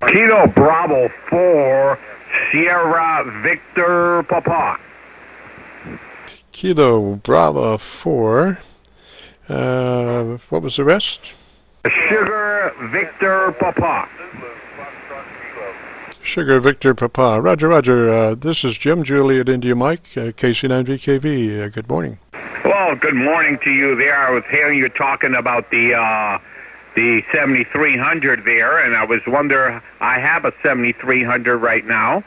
Kilo Bravo 4, Sierra Victor Papa. Kilo Bravo 4. What was the rest? Sugar Victor Papa. Sugar Victor Papa. Roger, Roger. This is Jim, Juliet India Mike, KC9VKV. Good morning. Well, good morning to you there. I was hearing you talking about the 7300 there, and I was wondering, I have a 7300 right now,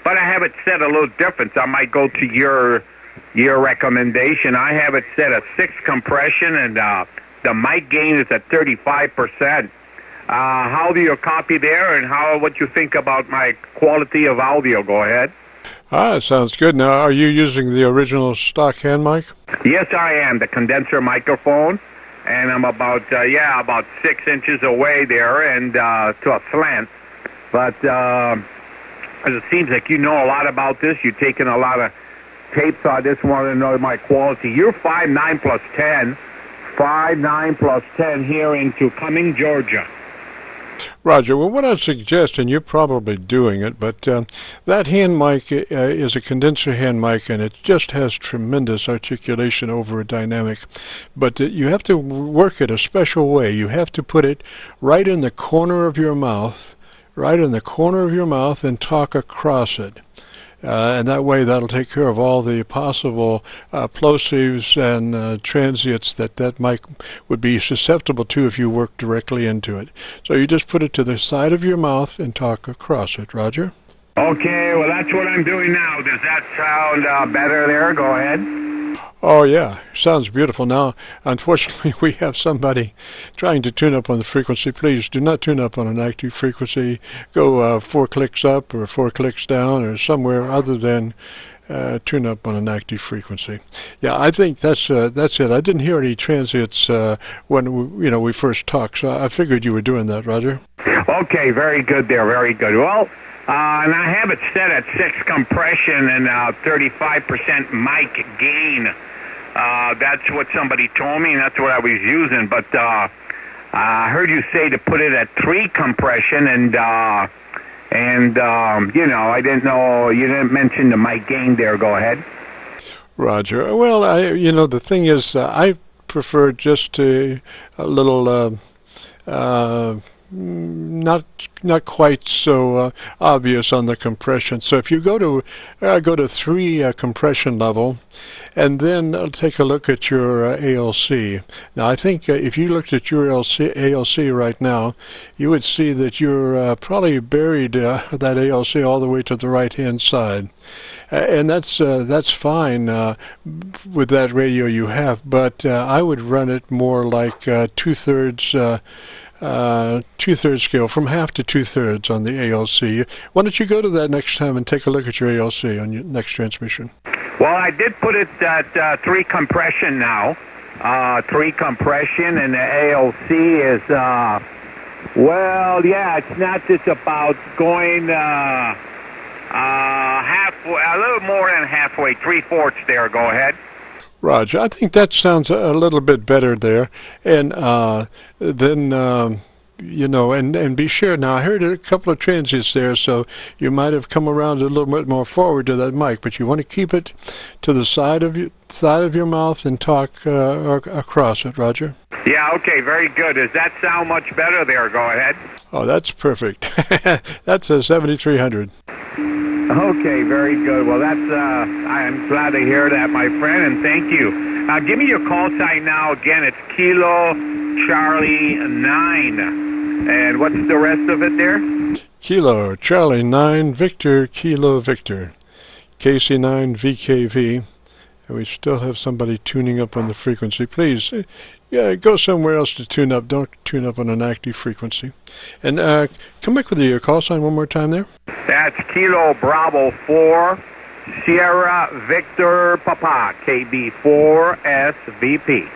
but I have it set a little different. So I might go to your recommendation. I have it set at 6 compression, and the mic gain is at 35%. How do you copy there, and what you think about my quality of audio? Go ahead. Sounds good. Now, are you using the original stock hand mic? Yes, I am. The condenser microphone, and I'm about 6 inches away there, and to a slant. But it seems like you know a lot about this. You've taken a lot of tapes. So I just want to know my quality. You're 5'9 plus 10. 5'9 plus 10 here into Cumming, Georgia. Roger. Well, what I suggest, and you're probably doing it, but that hand mic is a condenser hand mic, and it just has tremendous articulation over a dynamic. But you have to work it a special way. You have to put it right in the corner of your mouth, and talk across it. And that way, that'll take care of all the possible plosives and transients that mic would be susceptible to if you work directly into it. So you just put it to the side of your mouth and talk across it. Roger? Okay, well, that's what I'm doing now. Does that sound better there? Go ahead. Oh, yeah. Sounds beautiful. Now, unfortunately, we have somebody trying to tune up on the frequency. Please do not tune up on an active frequency. Go 4 clicks up or 4 clicks down or somewhere other than tune up on an active frequency. Yeah, I think that's it. I didn't hear any transients when we first talked, so I figured you were doing that, Roger. Okay, very good there, very good. Well, and I have it set at 6 compression and 35% mic gain. That's what somebody told me, and that's what I was using. But I heard you say to put it at 3 compression, and I didn't know, you didn't mention the mic gain there. Go ahead. Roger. Well, the thing is, I prefer just a little. Not quite so obvious on the compression. So if you go to 3 compression level, and then take a look at your ALC. Now I think if you looked at your ALC right now, you would see that you're probably buried that ALC all the way to the right hand side, and that's fine with that radio you have. But I would run it more like 2/3. 2/3 scale, from half to 2/3 on the ALC. Why don't you go to that next time and take a look at your ALC on your next transmission? Well, I did put it at 3 compression now. 3 compression, and the ALC is, it's not just about going halfway, a little more than halfway, 3/4 there. Go ahead. Roger. I think that sounds a little bit better there. And then, and be sure. Now, I heard a couple of transients there, so you might have come around a little bit more forward to that mic, but you want to keep it to the side of your mouth and talk across it, Roger? Yeah, okay, very good. Does that sound much better there? Go ahead. Oh, that's perfect. That's a 7300. Okay, very good. Well, I'm glad to hear that, my friend, and thank you. Give me your call sign now. Again, it's Kilo Charlie 9. And what's the rest of it there? Kilo Charlie 9 Victor Kilo Victor. KC9VKV. And we still have somebody tuning up on the frequency. Please, go somewhere else to tune up. Don't tune up on an active frequency. And come back with your call sign one more time there. That's Kilo Bravo 4, Sierra Victor Papa, KB4SVP.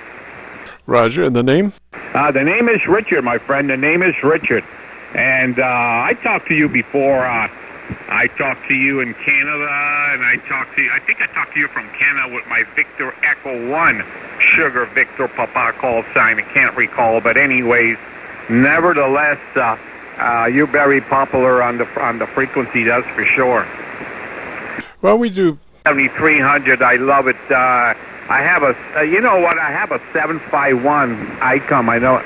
Roger. And the name? The name is Richard, my friend. The name is Richard. And I talked to you before. I talked to you in Canada, and I think I talked to you from Canada with my Victor Echo 1 Sugar Victor Papa call sign. I can't recall, but anyways, nevertheless, You're very popular on the frequency, that's for sure. Well, we do 7300. I love it. I have a, you know what? I have a 751 ICOM. I know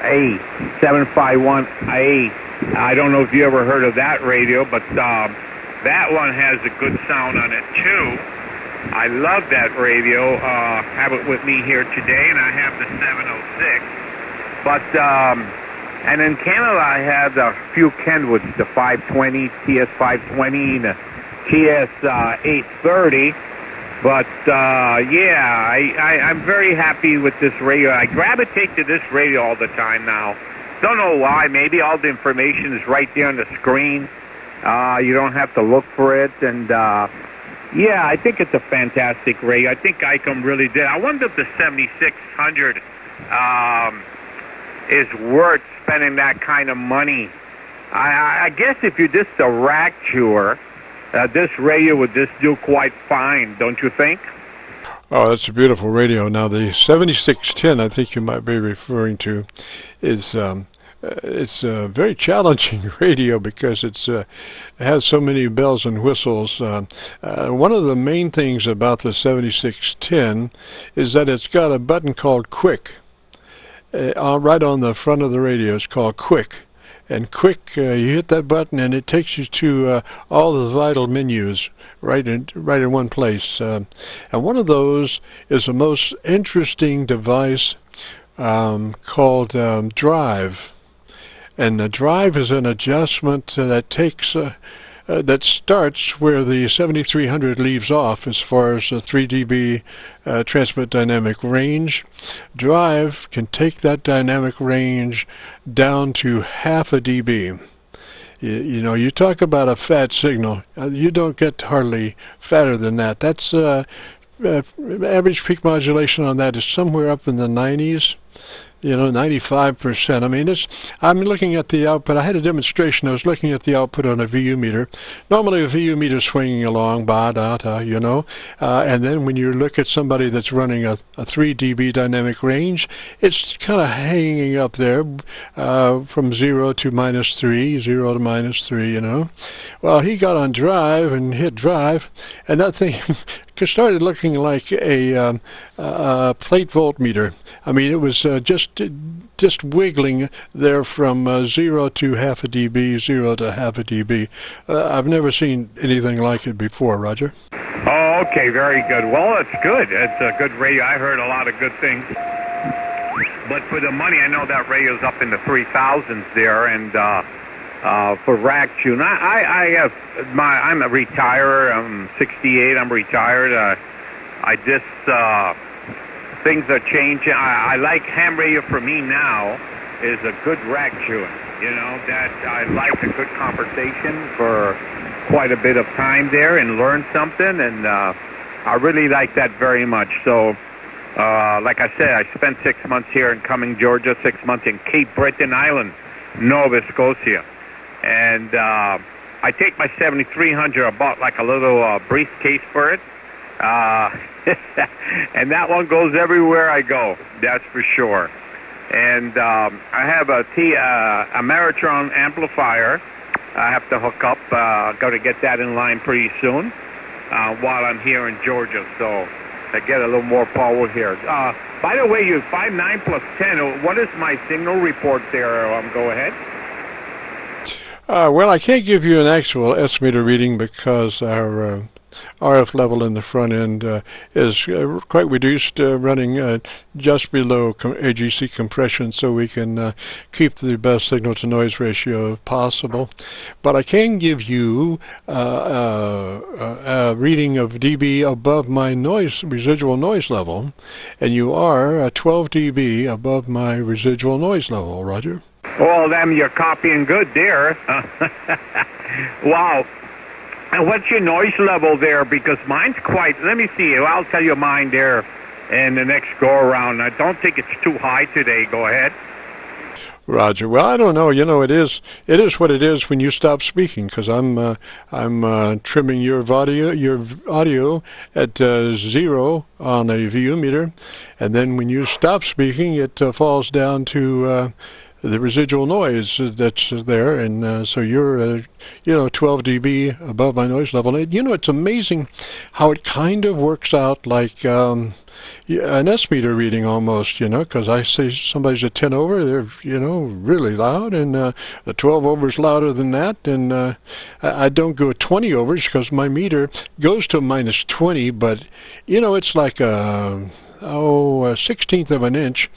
751A. I don't know if you ever heard of that radio, but that one has a good sound on it too. I love that radio. Have it with me here today, and I have the 706. But and in Canada, I have a few Kenwoods, the 520, TS520, the TS830. But yeah, I'm very happy with this radio. I gravitate to this radio all the time now. Don't know why. Maybe all the information is right there on the screen. You don't have to look for it. And yeah, I think it's a fantastic radio. I think ICOM really did. I wonder if the 7600 is worth spending that kind of money. I guess if you're just a rack chewer, this radio would just do quite fine, don't you think? Oh, that's a beautiful radio. Now, the 7610, I think you might be referring to, is it's a very challenging radio because it has so many bells and whistles. One of the main things about the 7610 is that it's got a button called Quick. Right on the front of the radio, it's called Quick. And Quick, you hit that button and it takes you to all the vital menus right in one place. And one of those is the most interesting device called Drive. And the Drive is an adjustment that takes that starts where the 7300 leaves off as far as the 3 dB transmit dynamic range. Drive can take that dynamic range down to half a dB. You know, you talk about a fat signal. You don't get hardly fatter than that. That's average peak modulation on that is somewhere up in the 90s. You know, 95%. I mean, I'm looking at the output. I had a demonstration. I was looking at the output on a VU meter. Normally, a VU meter is swinging along, you know. And then when you look at somebody that's running a 3 dB dynamic range, it's kind of hanging up there from 0 to -3, 0 to -3, you know. Well, he got on Drive and hit Drive, and that thing started looking like a plate voltmeter. I mean, it was just wiggling there from 0 to half a dB, 0 to half a dB. I've never seen anything like it before, Roger. Oh, okay, very good. Well, it's good. It's a good radio. I heard a lot of good things. But for the money, I know that radio's up in the 3000s there, and for rack tune, I'm a retired. I'm 68. I'm retired. I just things are changing. I like ham radio for me now is a good rack chewing. You know, that I like a good conversation for quite a bit of time there and learn something, and I really like that very much. So, like I said, I spent 6 months here in Cumming, Georgia, 6 months in Cape Breton Island, Nova Scotia, and I take my 7300. I bought like a little briefcase for it. And that one goes everywhere I go, that's for sure. And I have a Meritron amplifier I have to hook up. Got to get that in line pretty soon while I'm here in Georgia, so I get a little more power here. By the way, you 5.9 plus 10, what is my signal report there? Go ahead. Well, I can't give you an actual estimator reading because our RF level in the front end is quite reduced, running just below AGC compression, so we can keep the best signal-to-noise ratio possible. But I can give you a reading of dB above my residual noise level, and you are 12 dB above my residual noise level, Roger. Well, then you're copying good there. Wow. And what's your noise level there? Because mine's quite, let me see, I'll tell you mine there in the next go-around. I don't think it's too high today. Go ahead. Roger. Well, I don't know. You know, it is what it is when you stop speaking, because I'm trimming your audio at 0 on a VU meter, and then when you stop speaking, it falls down to residual noise that's there, and so you're 12 dB above my noise level. And, it's amazing how it kind of works out like an S-meter reading almost, because I say somebody's a 10 over, they're, really loud, and a 12 over is louder than that, and I don't go 20 overs because my meter goes to minus 20, but, it's like a 1/16 of an inch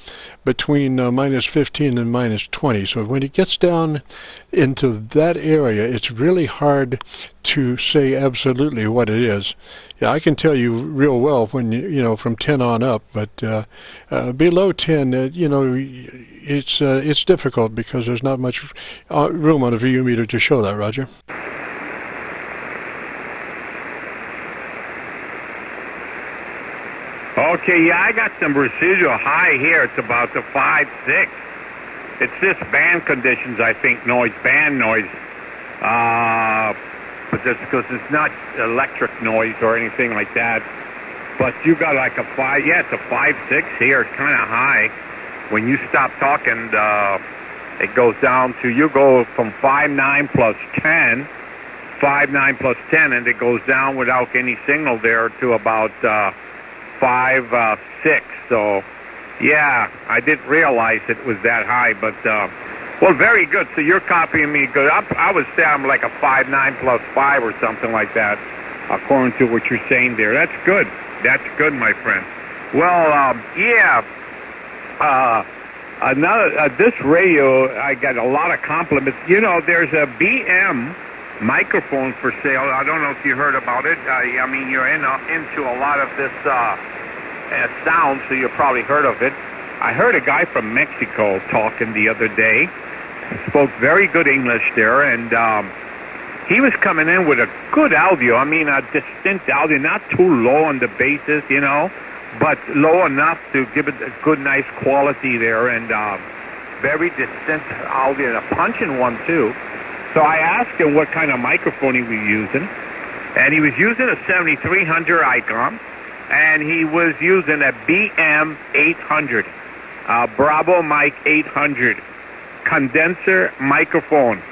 between minus 15 and minus 20. So when it gets down into that area, it's really hard to say absolutely what it is. Yeah, I can tell you real well when from 10 on up, but below 10, it's difficult because there's not much room on a VU meter to show that, Roger. Okay, yeah, I got some residual high here. It's about the 5.6. It's just band conditions, I think, band noise. But just because it's not electric noise or anything like that. But you got like a 5, yeah, it's a 5.6 here. It's kind of high. When you stop talking, it goes down to, you go from 5.9 plus 10, 5.9 plus 10, and it goes down without any signal there to about 5.6. So, yeah, I didn't realize it was that high, but well, very good. So you're copying me good. I would say I'm like a 5.9 plus 5 or something like that, according to what you're saying there. That's good. That's good, my friend. Well, yeah. This radio, I got a lot of compliments. There's a BM microphone for sale. I don't know if you heard about it. I mean, you're into a lot of this sound, so you probably heard of it. I heard a guy from Mexico talking the other day. Spoke very good English there, and he was coming in with a good audio. I mean, a distinct audio, not too low on the basses, but low enough to give it a good, nice quality there, and very distinct audio, and a punching one, too. So I asked him what kind of microphone he was using, and he was using a 7300 Icon, and he was using a BM 800, Bravo Mic 800, condenser microphone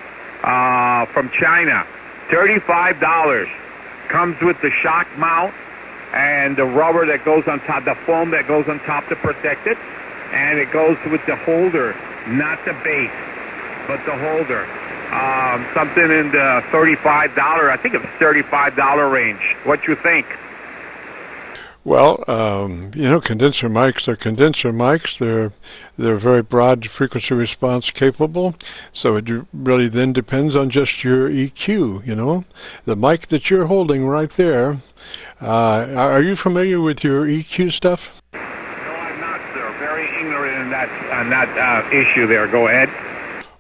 from China, $35. Comes with the shock mount and the rubber that goes on top, the foam that goes on top to protect it, and it goes with the holder, not the base, but the holder. Something in the $35, I think it's $35 range. What you think? Well, condenser mics are condenser mics. They're very broad frequency response capable. So it really then depends on just your EQ, The mic that you're holding right there, are you familiar with your EQ stuff? No, I'm not, sir. Very ignorant on that issue there. Go ahead.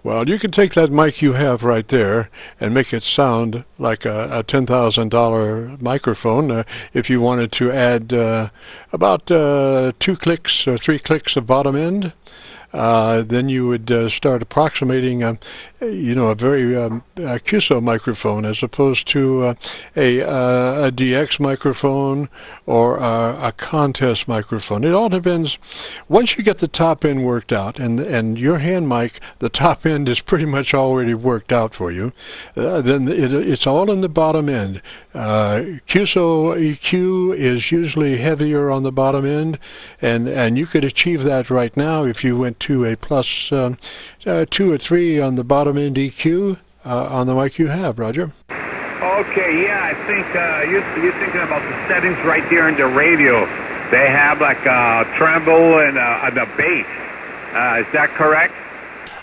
Well, you can take that mic you have right there and make it sound like a $10,000 microphone. If you wanted to add about 2 clicks or 3 clicks of bottom end, then you would start approximating, a very Qso microphone as opposed to a DX microphone or a contest microphone. It all depends. Once you get the top end worked out, and your hand mic, the top end is pretty much already worked out for you, then it's all in the bottom end. Qso EQ is usually heavier on the bottom end, and you could achieve that right now if you went to a plus 2 or 3 on the bottom end EQ on the mic you have, Roger. Okay, yeah, I think you're thinking about the settings right there in the radio. They have like a treble and a bass. Is that correct?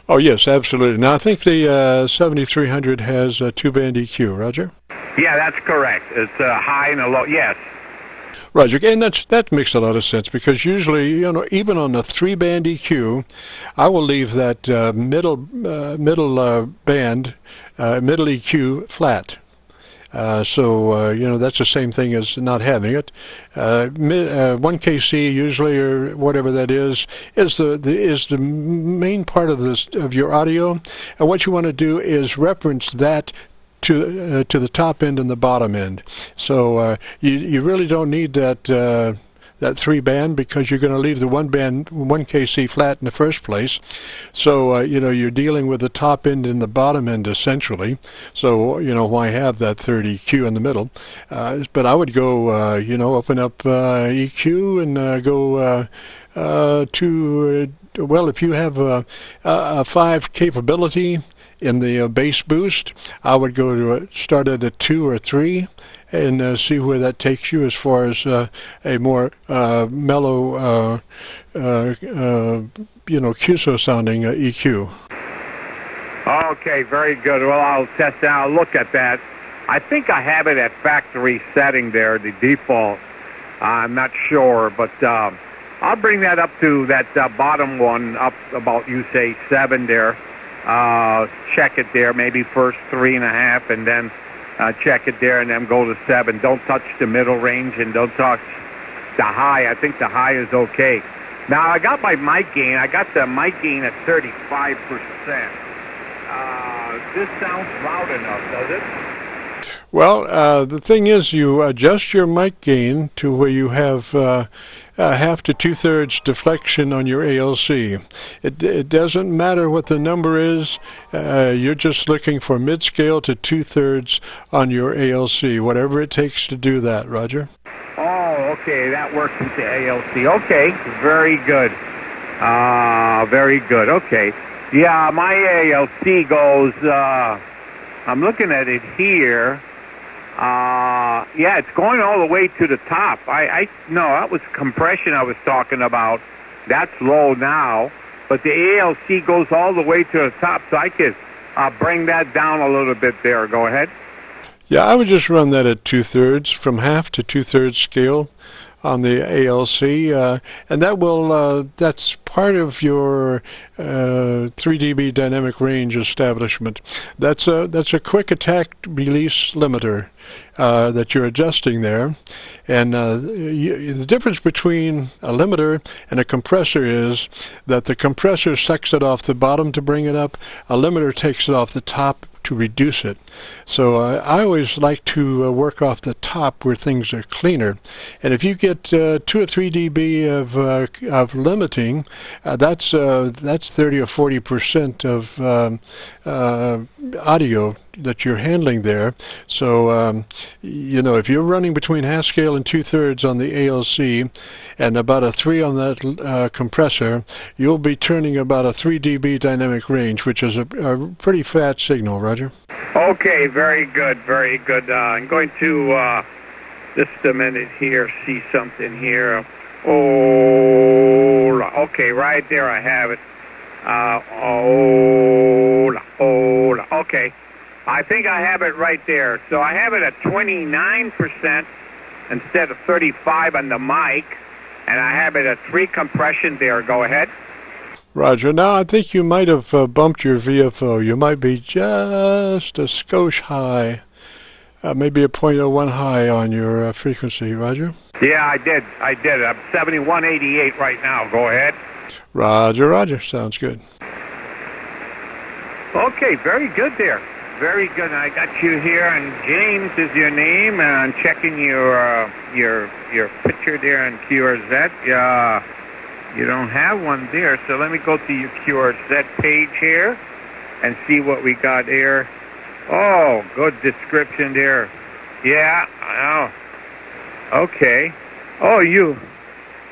Oh, yes, absolutely. Now, I think the 7300 has a 2-band EQ, Roger? Yeah, that's correct. It's a high and a low, yes. Roger, and that makes a lot of sense because usually, even on a 3-band EQ, I will leave that middle band, middle EQ flat. So that's the same thing as not having it. 1 KC usually, or whatever that is the main part of your audio, and what you want to do is reference that to the top end and the bottom end. So you really don't need that that 3-band, because you're going to leave the 1-band 1 KC flat in the first place. So you know, you're dealing with the top end and the bottom end essentially. So you know, why have that 30 Q in the middle? But I would go you know, open up EQ and go to well, if you have a 5 capability in the bass boost, I would go to start at a 2 or 3 and see where that takes you as far as a more mellow, you know, Qso sounding EQ. Okay, very good. Well, I'll test that. I'll look at that. I think I have it at factory setting there, the default. I'm not sure, but I'll bring that up to that bottom one, up about, you say, 7 there. Check it there, maybe first 3.5, and then check it there, and then go to 7. Don't touch the middle range, and don't touch the high. I think the high is okay. Now, I got my mic gain. I got the mic gain at 35%. This sounds loud enough, does it? Well, the thing is, you adjust your mic gain to where you have half to 2/3 deflection on your ALC. It doesn't matter what the number is. You're just looking for mid-scale to 2/3 on your ALC, whatever it takes to do that, Roger. Oh, okay, that works with the ALC. Okay, very good. Very good, okay. Yeah, my ALC goes, I'm looking at it here. Yeah, it's going all the way to the top. No, that was compression I was talking about. That's low now, but the ALC goes all the way to the top, so I could bring that down a little bit there. Go ahead. Yeah, I would just run that at 2/3, from half to 2/3 scale on the ALC, and that will that's part of your 3 dB dynamic range establishment. That's a quick attack release limiter that you're adjusting there, and the difference between a limiter and a compressor is that the compressor sucks it off the bottom to bring it up. A limiter takes it off the top to reduce it. So I always like to work off the top where things are cleaner. And if you get 2 or 3 dB of limiting, that's 30 or 40% of audio that you're handling there. So you know, if you're running between half scale and 2/3 on the ALC and about a 3 on that compressor, you'll be turning about a 3 dB dynamic range, which is a pretty fat signal, Roger. Okay, very good, very good. I'm going to just a minute here, see something here. Oh, okay, right there I have it. Okay. I think I have it right there. So I have it at 29% instead of 35 on the mic, and I have it at 3 compression there. Go ahead. Roger. Now I think you might have bumped your VFO. You might be just a skosh high, maybe a 0.01 high on your frequency, Roger. Yeah, I did. I'm 7188 right now. Go ahead. Roger, Roger. Sounds good. Okay, very good there. Very good. I got you here, and James is your name, and I'm checking your picture there on QRZ. You don't have one there, so let me go to your QRZ page here and see what we got there. Oh, good description there. Yeah. Oh. Okay. Oh, you.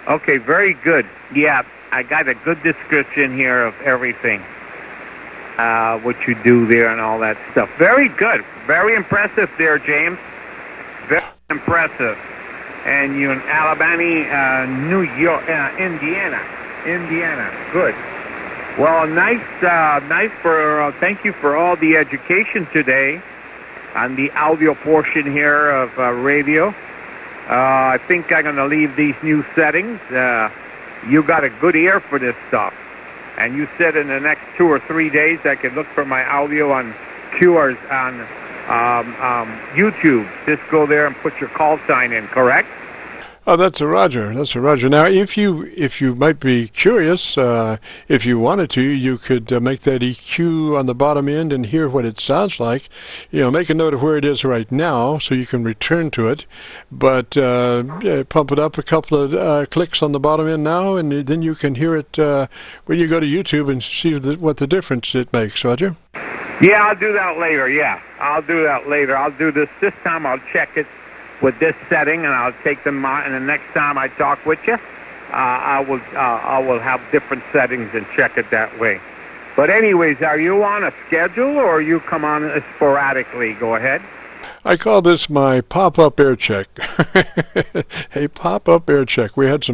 Okay, very good. Yeah, I got a good description here of everything. What you do there and all that stuff. Very good. Very impressive there, James. Very impressive. And you're in Alabama, New York, Indiana. Good. Well, nice for, thank you for all the education today on the audio portion here of radio. I think I'm going to leave these new settings. You got a good ear for this stuff. And you said in the next 2 or 3 days I could look for my audio on QRs on YouTube. Just go there and put your call sign in, correct? Oh, that's a Roger. That's a Roger. Now, if you might be curious, if you wanted to, you could make that EQ on the bottom end and hear what it sounds like. You know, make a note of where it is right now so you can return to it. But yeah, pump it up a couple of clicks on the bottom end now, and then you can hear it when you go to YouTube and see what the difference it makes, Roger. Yeah, I'll do that later. Yeah, I'll do that later. I'll do this time. I'll check it with this setting, and I'll take them out. And the next time I talk with you, I will have different settings and check it that way. But anyways, are you on a schedule or you come on sporadically? Go ahead. I call this my pop-up air check. A pop-up air check. We had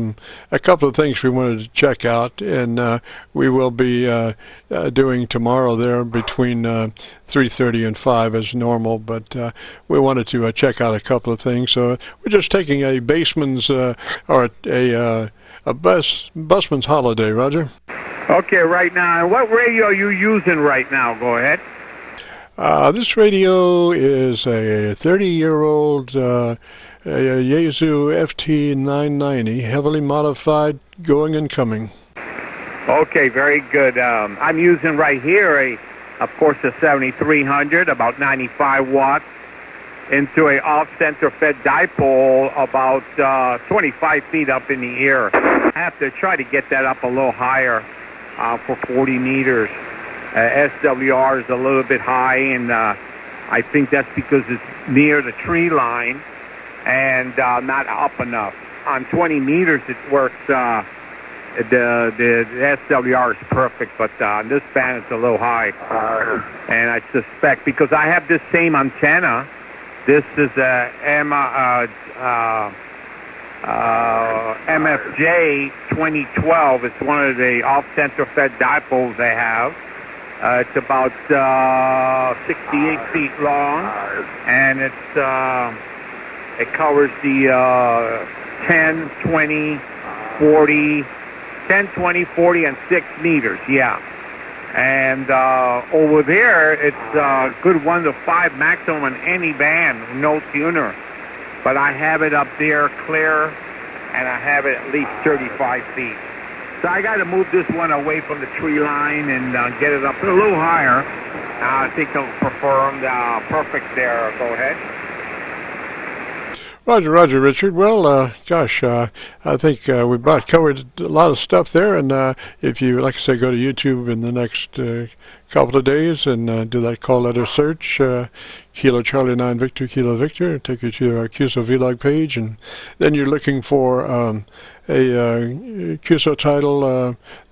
a couple of things we wanted to check out, and we will be doing tomorrow there between 3:30 and 5 as normal, but we wanted to check out a couple of things. So we're just taking a baseman's or a busman's holiday, Roger. Okay, right now. And what radio are you using right now? Go ahead. This radio is a 30-year-old Yaesu FT990, heavily modified, going and coming. Okay, very good. I'm using right here, of course, a 7300, about 95 watts, into a off-center fed dipole about 25 feet up in the air. I have to try to get that up a little higher for 40 meters. SWR is a little bit high, and I think that's because it's near the tree line and not up enough. On 20 meters, it works. The SWR is perfect, but on this band, it's a little high. And I suspect, because I have this same antenna, this is a MFJ 2012. It's one of the off-center fed dipoles they have. It's about 68 feet long, and it covers the 10, 20, 40, 10, 20, 40, and 6 meters, yeah. And over there, it's a good 1 to 5 maximum on any band, no tuner. But I have it up there clear, and I have it at least 35 feet. So I got to move this one away from the tree line and get it up a little higher. I think it'll perform perfect there. Go ahead. Roger, Richard. Well, gosh, I think we've about covered a lot of stuff there. And if you, like I say, go to YouTube in the next couple of days and do that call letter search, Kilo Charlie 9 Victor Kilo Victor, take you to our Qso-Vlog page, and then you're looking for a Qso title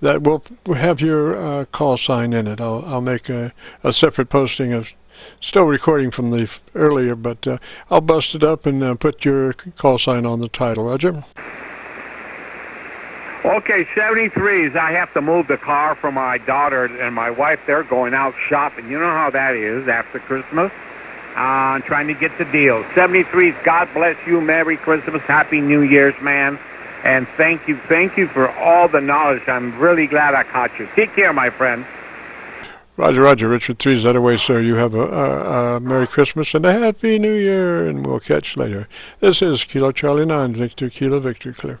that will have your call sign in it. I'll make a separate posting of still recording from the earlier, but I'll bust it up and put your call sign on the title, Roger. Okay, 73s. I have to move the car for my daughter and my wife. They're going out shopping. You know how that is after Christmas. Trying to get the deal. 73s, God bless you. Merry Christmas. Happy New Year's, man. And thank you for all the knowledge. I'm really glad I caught you. Take care, my friend. Roger, Richard 3's that away, sir. You have a Merry Christmas and a Happy New Year, and we'll catch you later. This is Kilo Charlie 9 Victor Kilo Victor, clear.